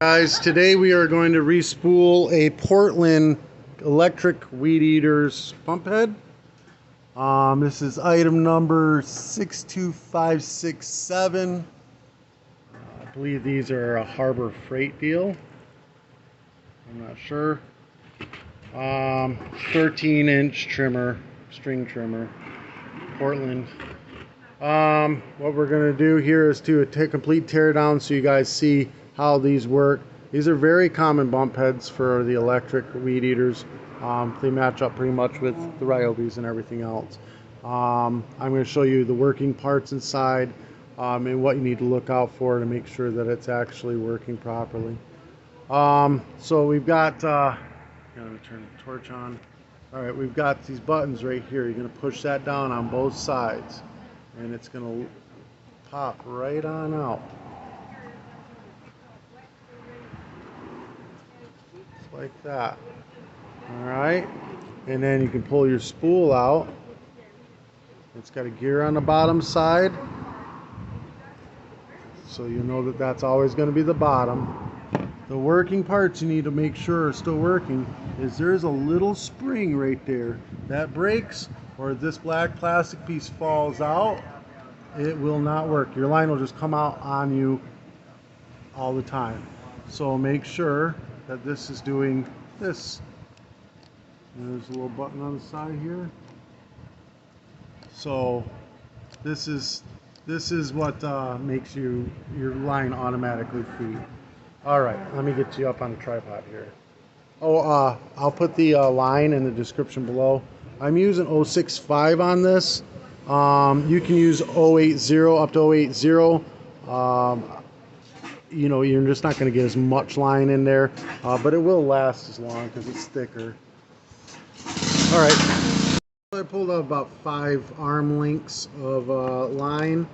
Guys, today we are going to respool a Portland electric weed eaters pump head. This is item number 62567. I believe these are a Harbor Freight deal. I'm not sure. 13-inch trimmer, string trimmer, Portland. What we're going to do here is do a complete tear down so you guys see how these work. These are very common bump heads for the electric weed eaters. They match up pretty much with the Ryobis and everything else. I'm going to show you the working parts inside and what you need to look out for to make sure that it's actually working properly. So we've got, I'm going to turn the torch on. Alright, we've got these buttons right here. You're going to push that down on both sides and it's going to pop right on out. Just like that. Alright, and then you can pull your spool out. It's got a gear on the bottom side, so you know that that's always going to be the bottom. The working parts you need to make sure are still working is there's a little spring right there that breaks, or this black plastic piece falls out, it will not work. Your line will just come out on you all the time. So make sure that this is doing this. There's a little button on the side here. So this is what makes your line automatically feed. All right, let me get you up on the tripod here. Oh, I'll put the line in the description below. I'm using 065 on this. You can use 080 up to 080. You know, you're just not going to get as much line in there, but it will last as long because it's thicker. All right, I pulled out about 5 arm lengths of line.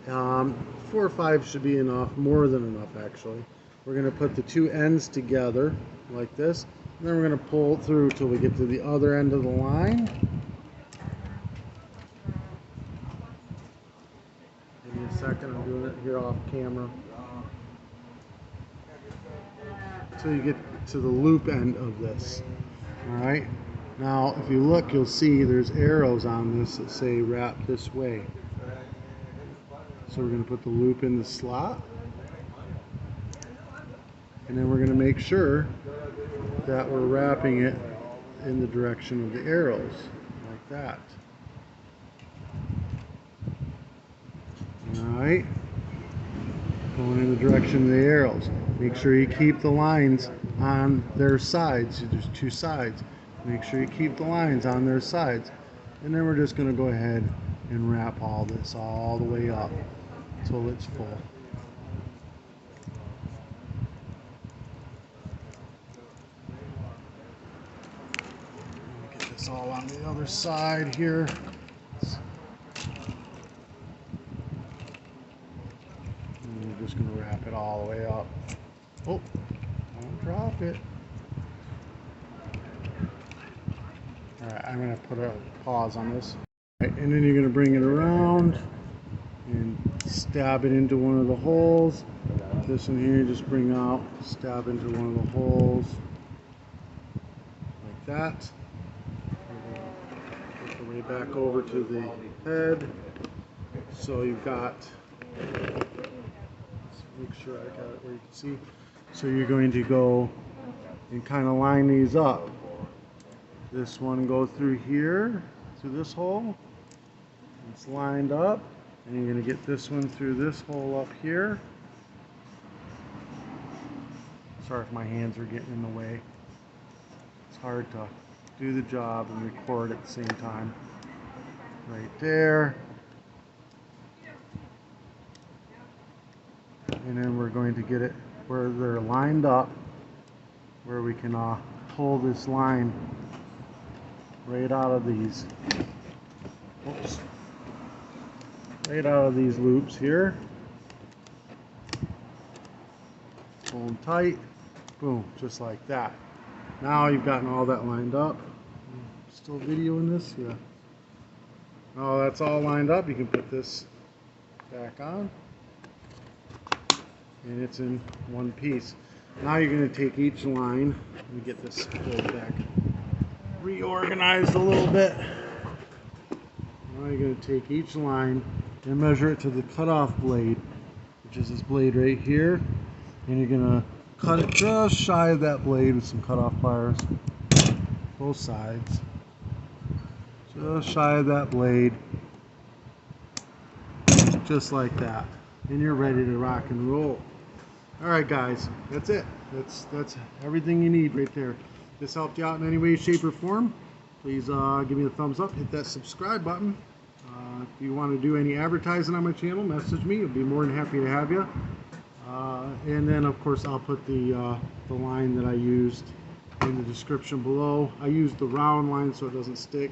4 or 5 should be enough, more than enough actually. We're going to put the two ends together like this, and then we're going to pull it through till we get to the other end of the line. Give me a second, I'm doing it here off camera. Until you get to the loop end of this. Alright, now if you look, you'll see there's arrows on this that say wrap this way. So we're going to put the loop in the slot, and then we're going to make sure that we're wrapping it in the direction of the arrows, like that. Alright, going in the direction of the arrows. Make sure you keep the lines on their sides. There's 2 sides. Make sure you keep the lines on their sides. And then we're just going to go ahead and wrap all this all the way up until it's full. Get this all on the other side here. And we're just going to wrap it all the way up. Oh, don't drop it. Alright, I'm going to put a pause on this. Right, and then you're going to bring it around and stab it into one of the holes. This one here, just bring out, stab into one of the holes. Like that. Work the way back over to the head. So you've got, let's make sure I got it where you can see. So you're going to go and kind of line these up. This one go through here, through this hole. It's lined up. And you're going to get this one through this hole up here. Sorry if my hands are getting in the way. It's hard to do the job and record at the same time. Right there. And then we're going to get it where they're lined up, where we can pull this line right out of these. Oops. Right out of these loops here. Pull them tight. Boom, just like that. Now you've gotten all that lined up. Still videoing this? Yeah. Now that's all lined up. You can put this back on. And it's in one piece. Now you're going to take each line. Let me get this pulled back, reorganized a little bit. Now you're going to take each line and measure it to the cutoff blade, which is this blade right here, and you're going to cut it just shy of that blade with some cutoff pliers, both sides, just shy of that blade, just like that, and you're ready to rock and roll. Alright guys, that's it. That's everything you need right there. If this helped you out in any way, shape, or form, please give me a thumbs up, hit that subscribe button. If you want to do any advertising on my channel, message me. I'll be more than happy to have you. And then of course I'll put the line that I used in the description below. I used the round line so it doesn't stick,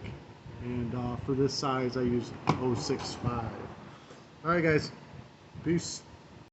and for this size I used 065. Alright guys, peace.